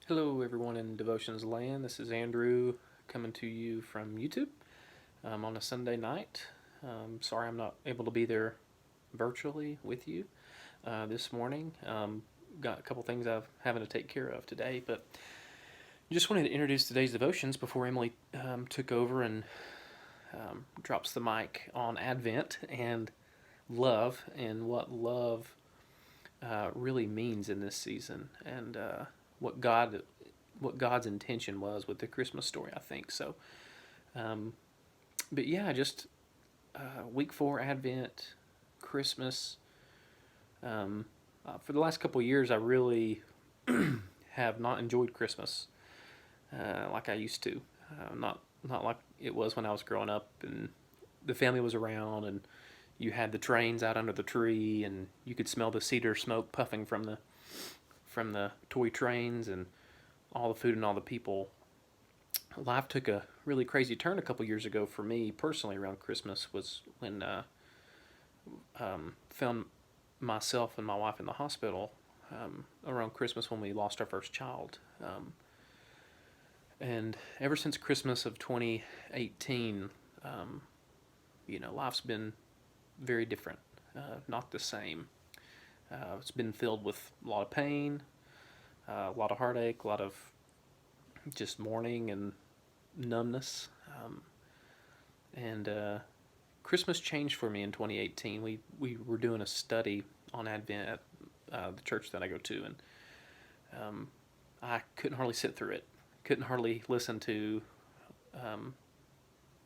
Hello, everyone in Devotions Land. This is Andrew coming to you from YouTube on a Sunday night. Sorry I'm not able to be there virtually with you this morning. Got a couple things I'm having to take care of today, but just wanted to introduce today's devotions before Emily took over and drops the mic on Advent and love and what love really means in this season and what God what God's intention was with the Christmas story, I think. So, um, but yeah, just week four Advent, Christmas. For the last couple of years, I really have not enjoyed Christmas like I used to. Not like it was when I was growing up and the family was around and you had the trains out under the tree and you could smell the cedar smoke puffing from the toy trains and all the food and all the people. Life took a really crazy turn a couple years ago for me personally around Christmas was when found myself and my wife in the hospital around Christmas when we lost our first child. And ever since Christmas of 2018, um, life's been very different, not the same. It's been filled with a lot of pain, a lot of heartache, a lot of just mourning and numbness. And Christmas changed for me in 2018. We were doing a study on Advent at the church that I go to, and I couldn't hardly sit through it. Couldn't hardly listen to um,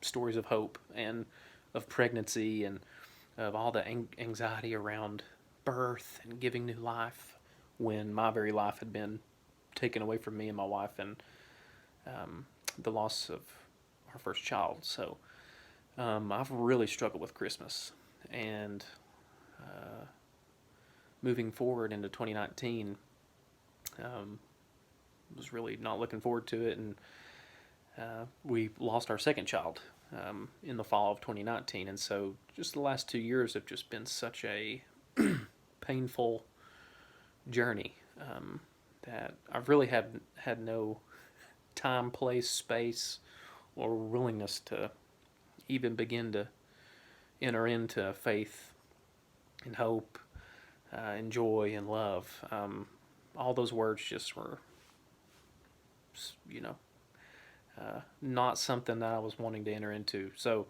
stories of hope and of pregnancy and of all the anxiety around birth and giving new life when my very life had been taken away from me and my wife and the loss of our first child. So I've really struggled with Christmas, and moving forward into 2019, was really not looking forward to it, and we lost our second child in the fall of 2019, and so just the last 2 years have just been such a painful journey that I've really had no time, place, space, or willingness to even begin to enter into faith and hope and joy and love. All those words just were, you know, not something that I was wanting to enter into. So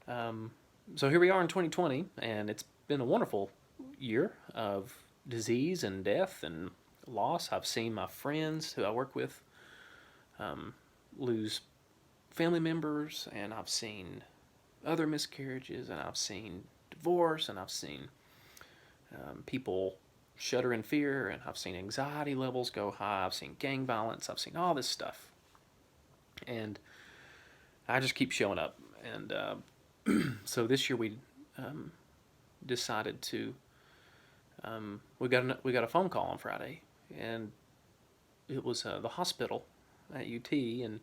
here we are in 2020, and it's been a wonderful year of disease and death and loss. I've seen my friends who I work with lose family members, and I've seen other miscarriages, and I've seen divorce, and I've seen people shudder in fear, and I've seen anxiety levels go high. I've seen gang violence. I've seen all this stuff, and I just keep showing up. And so this year we decided to. We got a phone call on Friday, and it was the hospital at UT, and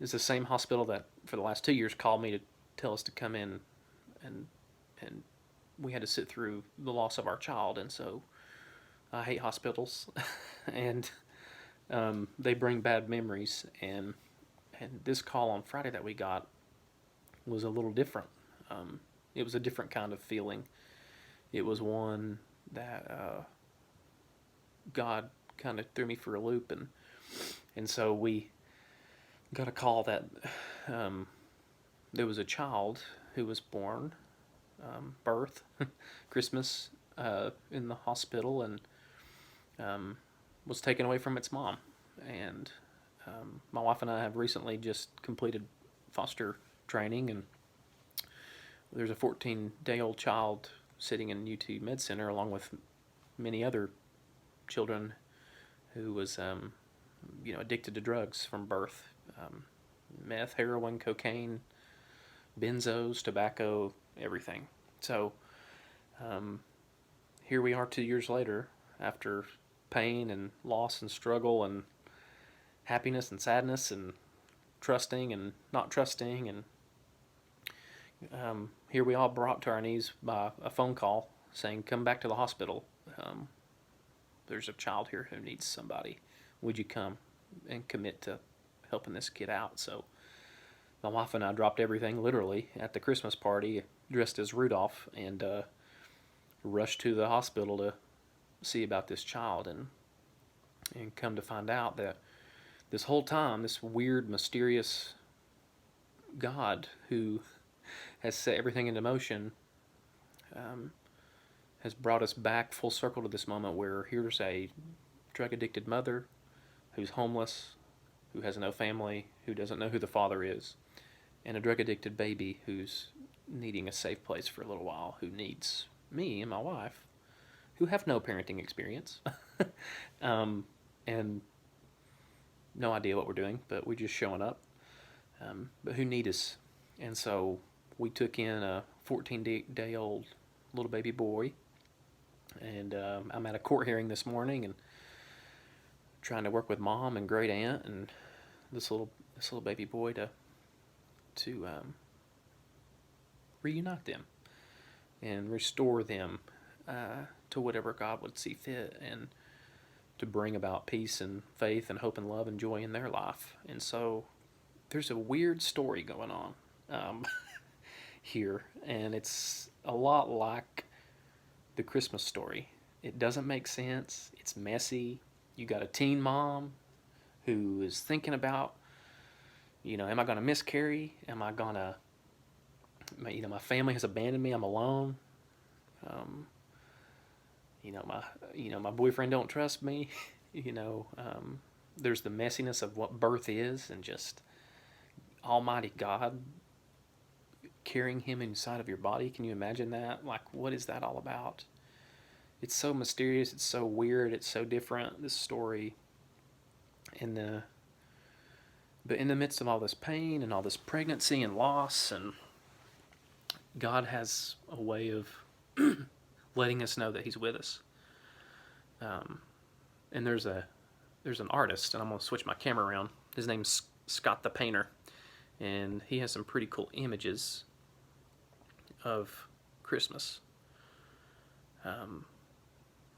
it's the same hospital that for the last 2 years called me to tell us to come in, and and we had to sit through the loss of our child, and so I hate hospitals, and they bring bad memories, and this call on Friday that we got was a little different. It was a different kind of feeling. It was one that God kind of threw me for a loop, and so we got a call that there was a child who was born, birth, Christmas, in the hospital, and was taken away from its mom. And my wife and I have recently just completed foster training, and there's a 14-day-old child sitting in UT Med Center along with many other children who was, addicted to drugs from birth, meth, heroin, cocaine, benzos, tobacco, everything. So here we are 2 years later, after pain and loss and struggle and happiness and sadness and trusting and not trusting, and here we all brought to our knees by a phone call saying, "Come back to the hospital." there's a child here who needs somebody. Would you come and commit to helping this kid out?" So my wife and I dropped everything literally at the Christmas party, dressed as Rudolph, and rushed to the hospital to see about this child, and come to find out that this whole time, this weird, mysterious God who has set everything into motion has brought us back full circle to this moment where here's a drug addicted mother who's homeless, who has no family, who doesn't know who the father is, and a drug addicted baby who's needing a safe place for a little while, who needs me and my wife, who have no parenting experience, and no idea what we're doing, but we're just showing up, but who need us. And so we took in a 14-day-old little baby boy, and I'm at a court hearing this morning and trying to work with mom and great aunt and this little baby boy to reunite them and restore them to whatever God would see fit, and to bring about peace and faith and hope and love and joy in their life. And so there's a weird story going on here, and it's a lot like the Christmas story. It doesn't make sense. It's messy. You got a teen mom who is thinking about, am I going to miscarry? Am I going to, my family has abandoned me. I'm alone. My boyfriend don't trust me. There's the messiness of what birth is, and just Almighty God carrying him inside of your body. Can you imagine that? Like, what is that all about? It's so mysterious. It's so weird. It's so different, this story. But in the midst of all this pain and all this pregnancy and loss, and God has a way of letting us know that he's with us. And there's an artist, and I'm going to switch my camera around. His name's Scott the Painter, and he has some pretty cool images of Christmas.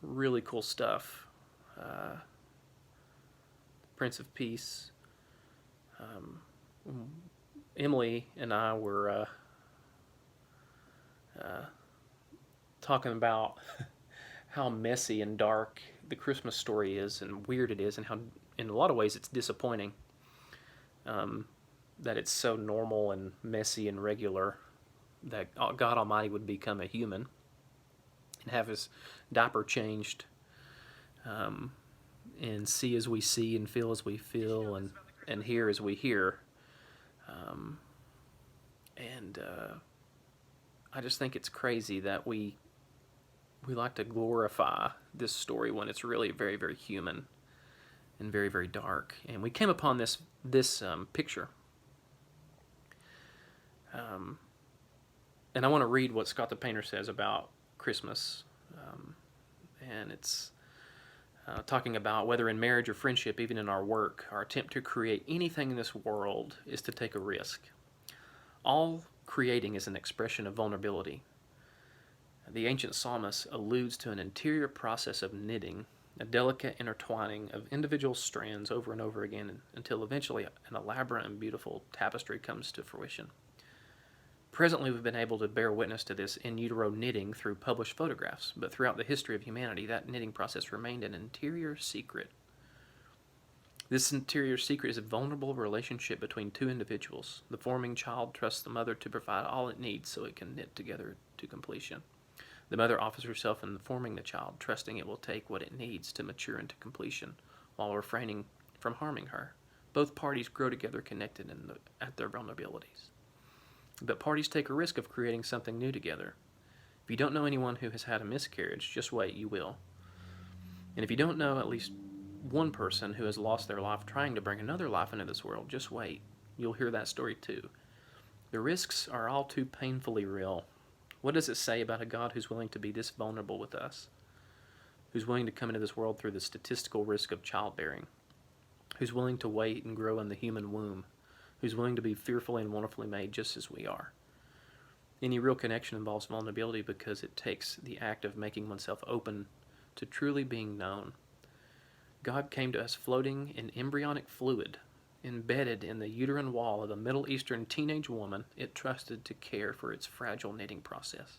Really cool stuff. Prince of Peace. Emily and I were talking about how messy and dark the Christmas story is, and weird it is, and how in a lot of ways it's disappointing that it's so normal and messy and regular that God Almighty would become a human and have his diaper changed, and see as we see and feel as we feel, and hear as we hear. I just think it's crazy that we like to glorify this story when it's really very, very human and very, very dark. And we came upon this picture. And I want to read what Scott the Painter says about Christmas. And it's talking about whether in marriage or friendship, even in our work, our attempt to create anything in this world is to take a risk. All creating is an expression of vulnerability. The ancient psalmist alludes to an interior process of knitting, a delicate intertwining of individual strands over and over again until eventually an elaborate and beautiful tapestry comes to fruition. Presently, we've been able to bear witness to this in utero knitting through published photographs, but throughout the history of humanity, that knitting process remained an interior secret. This interior secret is a vulnerable relationship between two individuals. The forming child trusts the mother to provide all it needs so it can knit together to completion. The mother offers herself in forming the child, trusting it will take what it needs to mature into completion, while refraining from harming her. Both parties grow together connected at their vulnerabilities. But parties take a risk of creating something new together. If you don't know anyone who has had a miscarriage, just wait, you will. And if you don't know at least one person who has lost their life trying to bring another life into this world, just wait. You'll hear that story too. The risks are all too painfully real. What does it say about a God who's willing to be this vulnerable with us? Who's willing to come into this world through the statistical risk of childbearing? Who's willing to wait and grow in the human womb? Who's willing to be fearfully and wonderfully made just as we are? Any real connection involves vulnerability because it takes the act of making oneself open to truly being known. God came to us floating in embryonic fluid, embedded in the uterine wall of a Middle Eastern teenage woman it trusted to care for its fragile knitting process.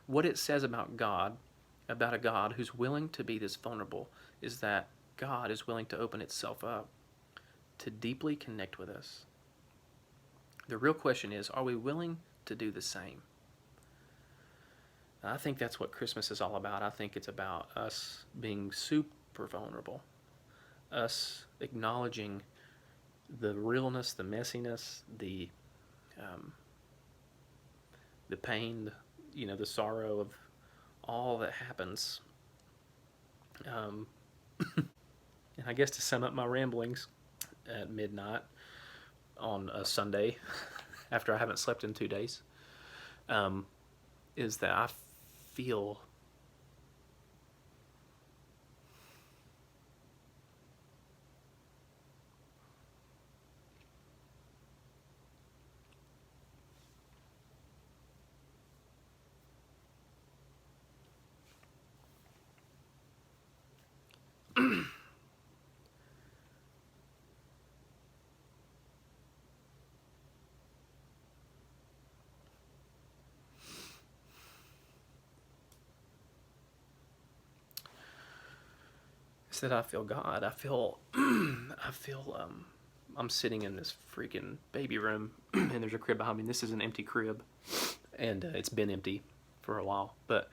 What it says about a God who's willing to be this vulnerable, is that God is willing to open itself up to deeply connect with us. The real question is, are we willing to do the same? I think that's what Christmas is all about. I think it's about us being super vulnerable, us acknowledging the realness, the messiness, um, the pain, the sorrow of all that happens. And I guess to sum up my ramblings at midnight on a Sunday, after I haven't slept in 2 days, is that I feel is that I feel God. I'm sitting in this freaking baby room, and there's a crib behind me. This is an empty crib, and it's been empty for a while. But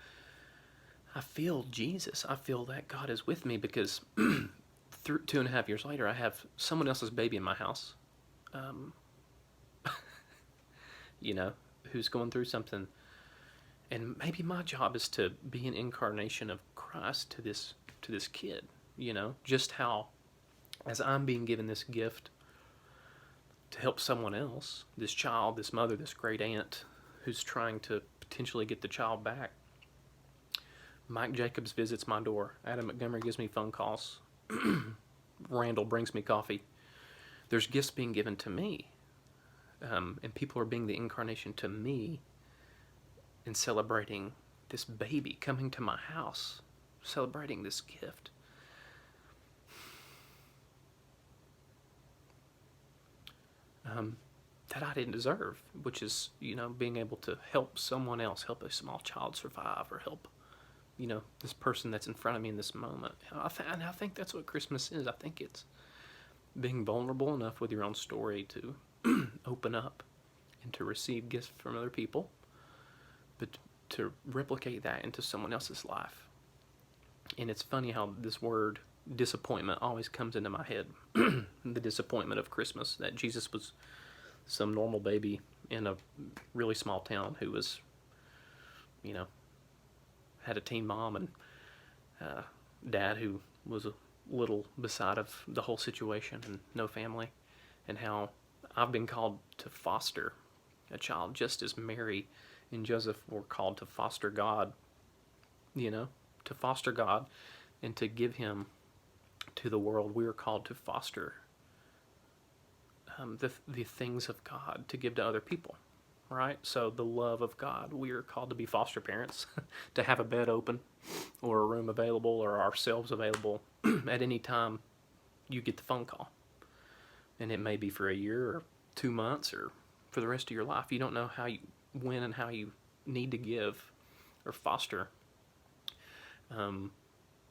I feel Jesus. I feel that God is with me because 2.5 years later, I have someone else's baby in my house, um, who's going through something. And maybe my job is to be an incarnation of Christ to this kid. Just how, as I'm being given this gift to help someone else, this child, this mother, this great aunt who's trying to potentially get the child back. Mike Jacobs visits my door. Adam Montgomery gives me phone calls. Randall brings me coffee. There's gifts being given to me. And people are being the incarnation to me in celebrating this baby coming to my house, celebrating this gift. That I didn't deserve, which is, being able to help someone else, help a small child survive, or help, this person that's in front of me in this moment. And I think that's what Christmas is. I think it's being vulnerable enough with your own story to open up and to receive gifts from other people, but to replicate that into someone else's life. And it's funny how this word disappointment always comes into my head. The disappointment of Christmas, that Jesus was some normal baby in a really small town who was, had a teen mom and dad who was a little beside of the whole situation and no family, and how I've been called to foster a child just as Mary and Joseph were called to foster God, to foster God and to give him to the world. We are called to foster the things of God to give to other people, right? So the love of God, we are called to be foster parents, to have a bed open or a room available or ourselves available at any time you get the phone call. And it may be for a year or 2 months or for the rest of your life. You don't know when and how you need to give or foster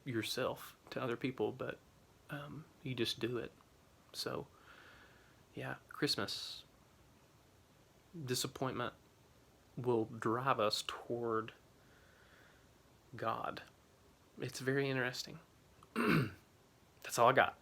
yourself to other people, but you just do it. So, yeah, Christmas, disappointment will drive us toward God. It's very interesting. That's all I got.